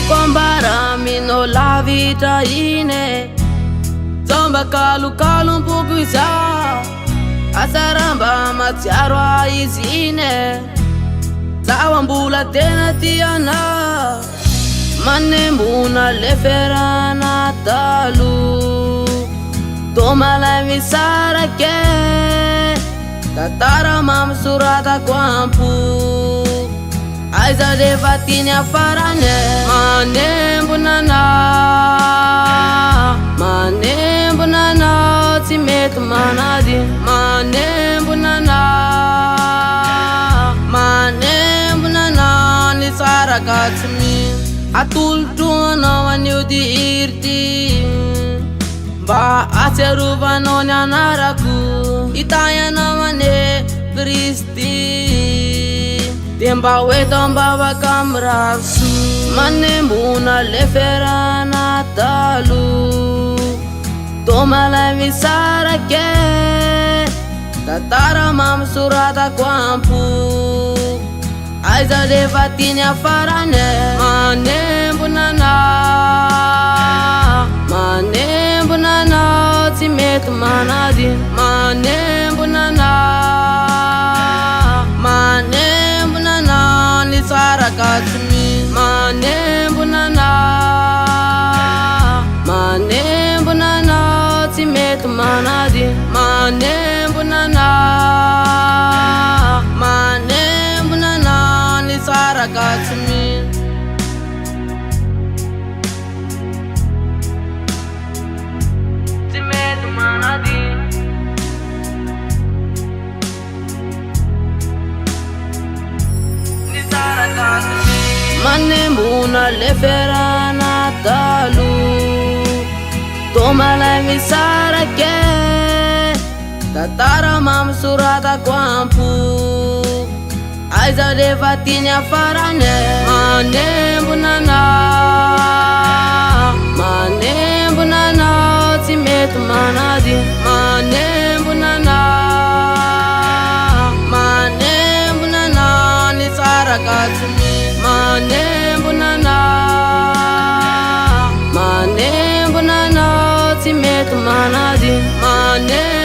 Kwambara mino lavitra ine Zomba kalokalo mpukuisa Asaramba matsiaro aizine Zawambula tena tiana Manembuna leferana talu Tomala misarake Tatara mamsurata kwampu Aiza devatini afarane Manembunana Manembunana Timetu manadi Manembunana Manembunana Nisara katsumi Atultuana wanyudi irti Ba aseruva nonya naraku Itaya namane Kristi Temba wetomba wakamrasu Manembuna leferana talu Tomala misarake Tatara mamsurata kwampu Aiza devatini afarane Manembunana Manembunana Timetu manadi Manembunana Manembunana Nisara katsumi Manembunana Manembunana Timetu manadi Manembunana Manembunana Nisara katsumi Timetu manadi Manembuna leferana talu Tomala misarake Tatara mamsurata kwampu Aiza devatini afarane Manembunana Manembunana Timetu manadi Manembunana Manembunana Nisara katsumi Manembunana Manembunana Timetu manadi Manembunana